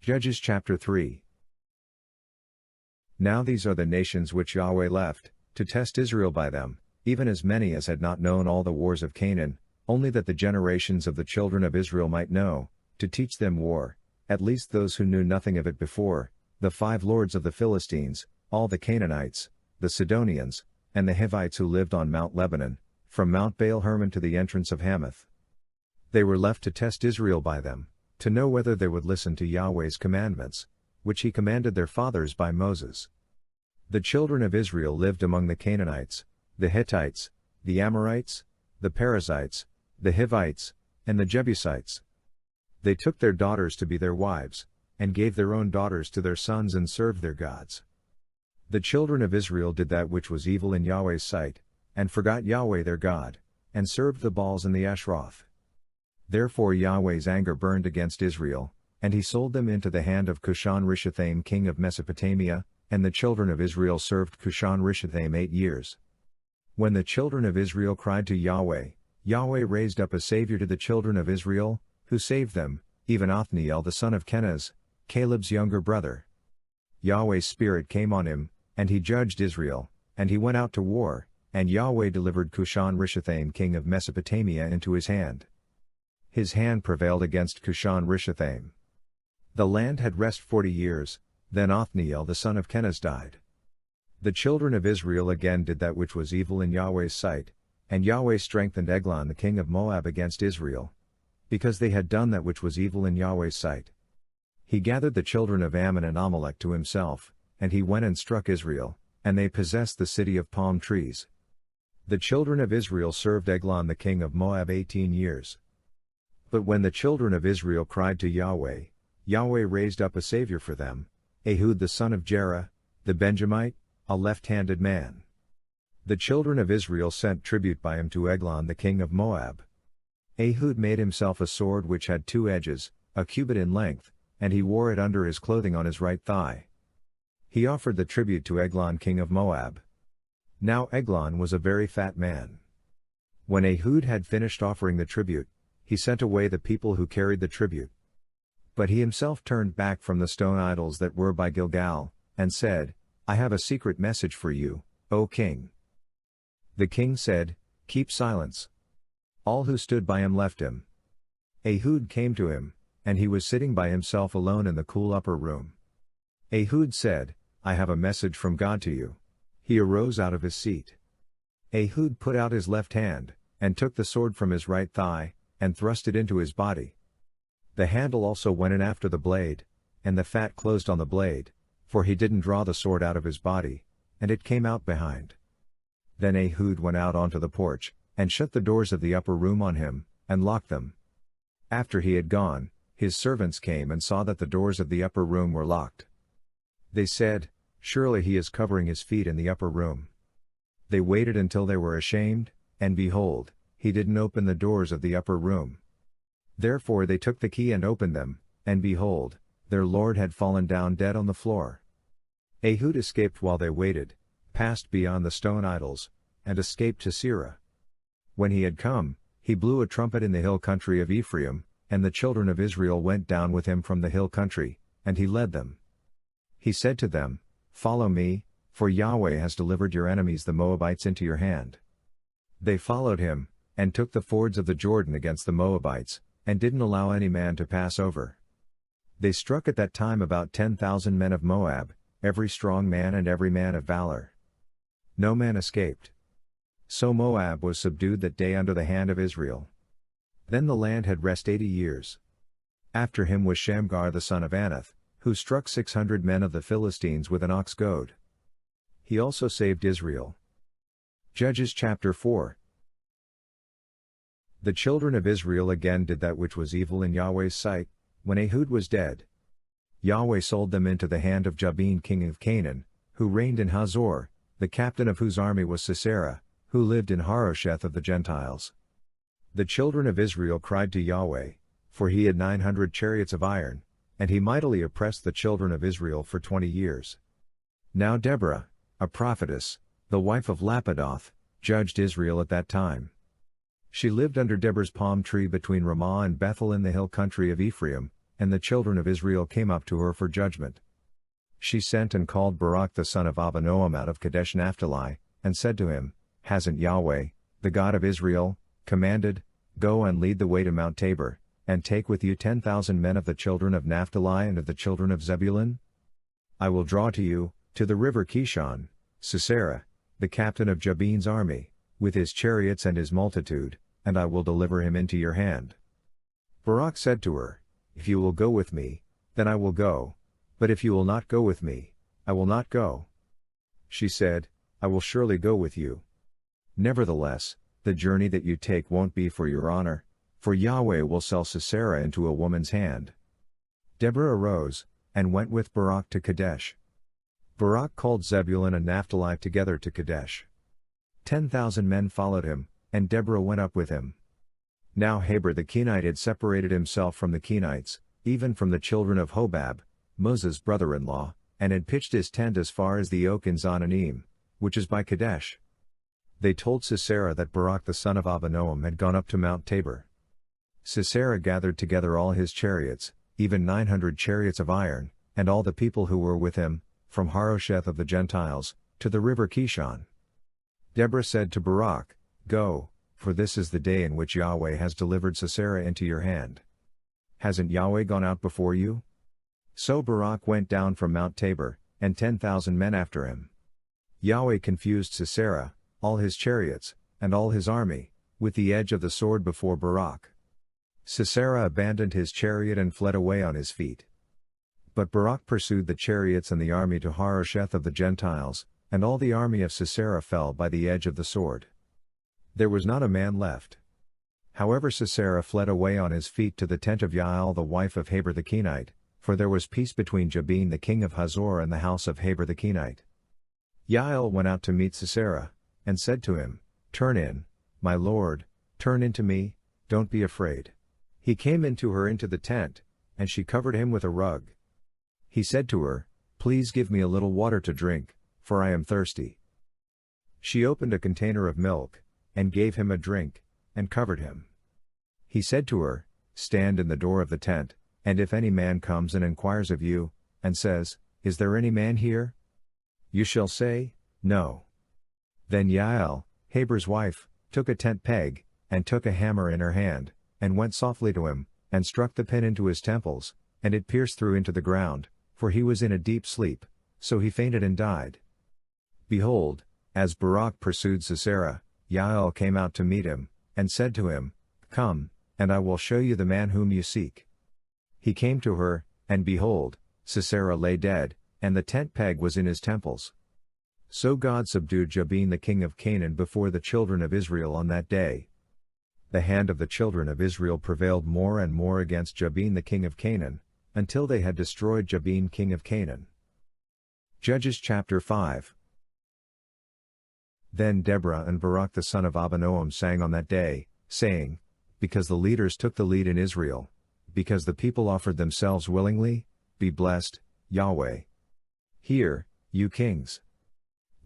Judges chapter 3. Now these are the nations which Yahweh left, to test Israel by them, even as many as had not known all the wars of Canaan, only that the generations of the children of Israel might know, to teach them war, at least those who knew nothing of it before, the 5 lords of the Philistines, all the Canaanites, the Sidonians, and the Hivites who lived on Mount Lebanon, from Mount Baal Hermon to the entrance of Hamath. They were left to test Israel by them, to know whether they would listen to Yahweh's commandments, which he commanded their fathers by Moses. The children of Israel lived among the Canaanites, the Hittites, the Amorites, the Perizzites, the Hivites, and the Jebusites. They took their daughters to be their wives, and gave their own daughters to their sons and served their gods. The children of Israel did that which was evil in Yahweh's sight, and forgot Yahweh their God, and served the Baals and the Ashroth. Therefore Yahweh's anger burned against Israel, and he sold them into the hand of Cushan-Rishathaim king of Mesopotamia, and the children of Israel served Cushan-Rishathaim 8 years. When the children of Israel cried to Yahweh, Yahweh raised up a Savior to the children of Israel, who saved them, even Othniel the son of Kenaz, Caleb's younger brother. Yahweh's Spirit came on him, and he judged Israel, and he went out to war, and Yahweh delivered Cushan-Rishathaim king of Mesopotamia into his hand. His hand prevailed against Cushan-Rishathaim. The land had rest 40 years, then Othniel the son of Kenaz died. The children of Israel again did that which was evil in Yahweh's sight, and Yahweh strengthened Eglon the king of Moab against Israel, because they had done that which was evil in Yahweh's sight. He gathered the children of Ammon and Amalek to himself, and he went and struck Israel, and they possessed the city of palm trees. The children of Israel served Eglon the king of Moab 18 years. But when the children of Israel cried to Yahweh, Yahweh raised up a Savior for them, Ehud the son of Jerah, the Benjamite, a left-handed man. The children of Israel sent tribute by him to Eglon the king of Moab. Ehud made himself a sword which had 2 edges, a cubit in length, and he wore it under his clothing on his right thigh. He offered the tribute to Eglon king of Moab. Now Eglon was a very fat man. When Ehud had finished offering the tribute, he sent away the people who carried the tribute. But he himself turned back from the stone idols that were by Gilgal, and said, I have a secret message for you, O king. The king said, Keep silence. All who stood by him left him. Ehud came to him, and he was sitting by himself alone in the cool upper room. Ehud said, I have a message from God to you. He arose out of his seat. Ehud put out his left hand, and took the sword from his right thigh, and thrust it into his body. The handle also went in after the blade, and the fat closed on the blade, for he didn't draw the sword out of his body, and it came out behind. Then Ehud went out onto the porch, and shut the doors of the upper room on him, and locked them. After he had gone, his servants came and saw that the doors of the upper room were locked. They said, Surely he is covering his feet in the upper room. They waited until they were ashamed, and behold, he didn't open the doors of the upper room. Therefore they took the key and opened them, and behold, their lord had fallen down dead on the floor. Ehud escaped while they waited, passed beyond the stone idols, and escaped to Sirah. When he had come, he blew a trumpet in the hill country of Ephraim, and the children of Israel went down with him from the hill country, and he led them. He said to them, Follow me, for Yahweh has delivered your enemies the Moabites into your hand. They followed him, and took the fords of the Jordan against the Moabites, and didn't allow any man to pass over. They struck at that time about 10,000 men of Moab, every strong man and every man of valor. No man escaped. So Moab was subdued that day under the hand of Israel. Then the land had rest 80 years. After him was Shamgar the son of Anath, who struck 600 men of the Philistines with an ox goad. He also saved Israel. Judges chapter 4. The children of Israel again did that which was evil in Yahweh's sight, when Ehud was dead. Yahweh sold them into the hand of Jabin king of Canaan, who reigned in Hazor, the captain of whose army was Sisera, who lived in Harosheth of the Gentiles. The children of Israel cried to Yahweh, for he had 900 chariots of iron, and he mightily oppressed the children of Israel for 20 years. Now Deborah, a prophetess, the wife of Lapidoth, judged Israel at that time. She lived under Deborah's palm tree between Ramah and Bethel in the hill country of Ephraim, and the children of Israel came up to her for judgment. She sent and called Barak the son of Abinoam out of Kadesh Naphtali, and said to him, Hasn't Yahweh, the God of Israel, commanded, Go and lead the way to Mount Tabor, and take with you 10,000 men of the children of Naphtali and of the children of Zebulun? I will draw to you, to the river Kishon, Sisera, the captain of Jabin's army, with his chariots and his multitude, and I will deliver him into your hand. Barak said to her, If you will go with me, then I will go, but if you will not go with me, I will not go. She said, I will surely go with you. Nevertheless, the journey that you take won't be for your honor, for Yahweh will sell Sisera into a woman's hand. Deborah arose, and went with Barak to Kadesh. Barak called Zebulun and Naphtali together to Kadesh. 10,000 men followed him, and Deborah went up with him. Now Heber the Kenite had separated himself from the Kenites, even from the children of Hobab, Moses' brother-in-law, and had pitched his tent as far as the oak in Zananim, which is by Kadesh. They told Sisera that Barak the son of Abinoam had gone up to Mount Tabor. Sisera gathered together all his chariots, even 900 chariots of iron, and all the people who were with him, from Harosheth of the Gentiles, to the river Kishon. Deborah said to Barak, Go, for this is the day in which Yahweh has delivered Sisera into your hand. Hasn't Yahweh gone out before you? So Barak went down from Mount Tabor, and 10,000 men after him. Yahweh confused Sisera, all his chariots, and all his army, with the edge of the sword before Barak. Sisera abandoned his chariot and fled away on his feet. But Barak pursued the chariots and the army to Harosheth of the Gentiles, and all the army of Sisera fell by the edge of the sword. There was not a man left. However, Sisera fled away on his feet to the tent of Jael the wife of Heber the Kenite, for there was peace between Jabin the king of Hazor and the house of Heber the Kenite. Jael went out to meet Sisera, and said to him, Turn in, my lord, turn into me, don't be afraid. He came into her into the tent, and she covered him with a rug. He said to her, Please give me a little water to drink, for I am thirsty. She opened a container of milk, and gave him a drink, and covered him. He said to her, Stand in the door of the tent, and if any man comes and inquires of you, and says, Is there any man here? You shall say, No. Then Jael, Heber's wife, took a tent peg, and took a hammer in her hand, and went softly to him, and struck the pin into his temples, and it pierced through into the ground, for he was in a deep sleep, so he fainted and died. Behold, as Barak pursued Sisera, Jael came out to meet him, and said to him, Come, and I will show you the man whom you seek. He came to her, and behold, Sisera lay dead, and the tent peg was in his temples. So God subdued Jabin the king of Canaan before the children of Israel on that day. The hand of the children of Israel prevailed more and more against Jabin the king of Canaan, until they had destroyed Jabin king of Canaan. Judges chapter 5. Then Deborah and Barak the son of Abinoam sang on that day, saying, Because the leaders took the lead in Israel, because the people offered themselves willingly, be blessed, Yahweh. Hear, you kings.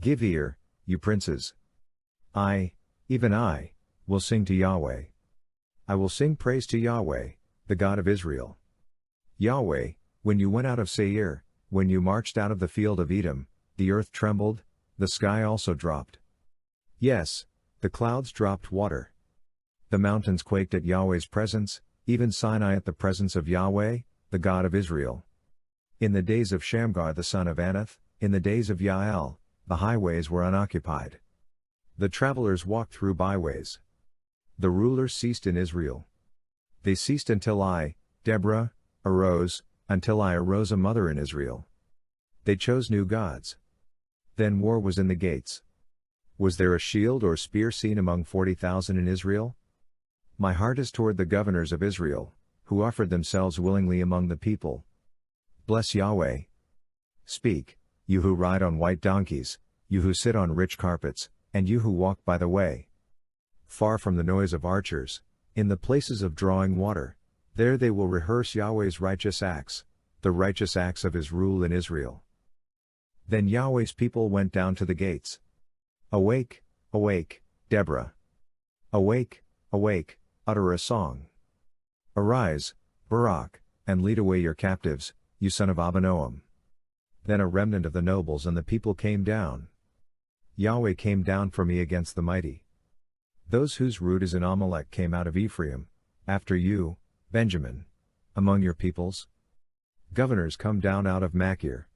Give ear, you princes. I, even I, will sing to Yahweh. I will sing praise to Yahweh, the God of Israel. Yahweh, when you went out of Seir, when you marched out of the field of Edom, the earth trembled, the sky also dropped. Yes, the clouds dropped water. The mountains quaked at Yahweh's presence, even Sinai at the presence of Yahweh, the God of Israel. In the days of Shamgar the son of Anath, in the days of Jael, the highways were unoccupied. The travelers walked through byways. The rulers ceased in Israel. They ceased until I, Deborah, arose, until I arose a mother in Israel. They chose new gods. Then war was in the gates. Was there a shield or spear seen among 40,000 in Israel? My heart is toward the governors of Israel, who offered themselves willingly among the people. Bless Yahweh. Speak, you who ride on white donkeys, you who sit on rich carpets, and you who walk by the way. Far from the noise of archers, in the places of drawing water, there they will rehearse Yahweh's righteous acts, the righteous acts of his rule in Israel. Then Yahweh's people went down to the gates. Awake, awake, Deborah. Awake, awake, utter a song. Arise, Barak, and lead away your captives, you son of Abinoam. Then a remnant of the nobles and the people came down. Yahweh came down for me against the mighty. Those whose root is in Amalek came out of Ephraim, after you, Benjamin, among your peoples. Governors come down out of Machir.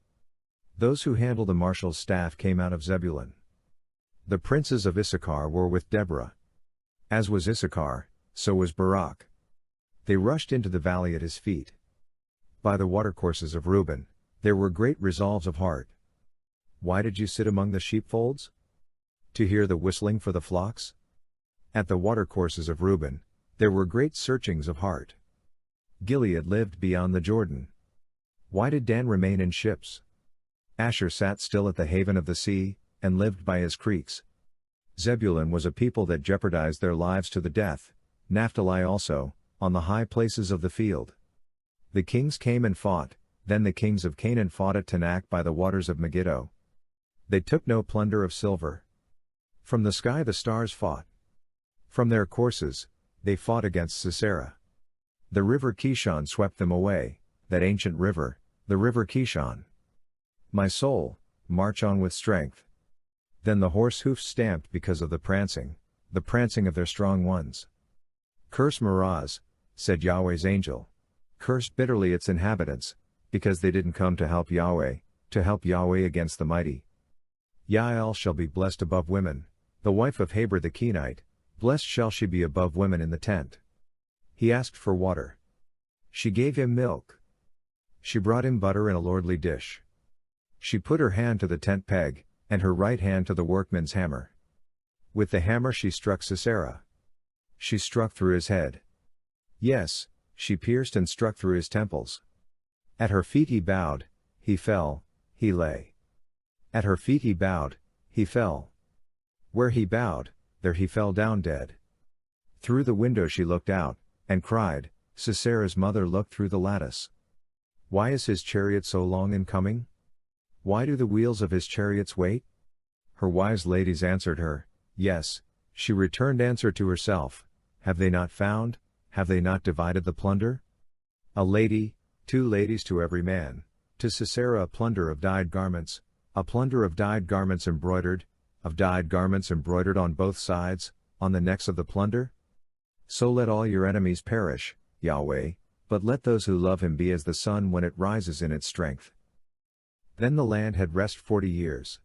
Those who handle the marshal's staff came out of Zebulun. The princes of Issachar were with Deborah. As was Issachar, so was Barak. They rushed into the valley at his feet. By the watercourses of Reuben, there were great resolves of heart. Why did you sit among the sheepfolds? To hear the whistling for the flocks? At the watercourses of Reuben, there were great searchings of heart. Gilead lived beyond the Jordan. Why did Dan remain in ships? Asher sat still at the haven of the sea, and lived by his creeks. Zebulun was a people that jeopardized their lives to the death, Naphtali also, on the high places of the field. The kings came and fought, then the kings of Canaan fought at Tanakh by the waters of Megiddo. They took no plunder of silver. From the sky the stars fought. From their courses, they fought against Sisera. The river Kishon swept them away, that ancient river, the river Kishon. My soul, march on with strength. Then the horse hoofs stamped because of the prancing of their strong ones. Curse Meroz, said Yahweh's angel. Curse bitterly its inhabitants, because they didn't come to help Yahweh against the mighty. Yael shall be blessed above women, the wife of Heber the Kenite, blessed shall she be above women in the tent. He asked for water. She gave him milk. She brought him butter in a lordly dish. She put her hand to the tent peg, and her right hand to the workman's hammer. With the hammer she struck Sisera. She struck through his head. Yes, she pierced and struck through his temples. At her feet he bowed, he fell, he lay. At her feet he bowed, he fell. Where he bowed, there he fell down dead. Through the window she looked out, and cried, Sisera's mother looked through the lattice. Why is his chariot so long in coming? Why do the wheels of his chariots wait? Her wise ladies answered her, yes, she returned answer to herself, have they not found, have they not divided the plunder? A lady, 2 ladies to every man, to Sisera a plunder of dyed garments embroidered, on both sides, on the necks of the plunder? So let all your enemies perish, Yahweh, but let those who love him be as the sun when it rises in its strength. Then the land had rest 40 years.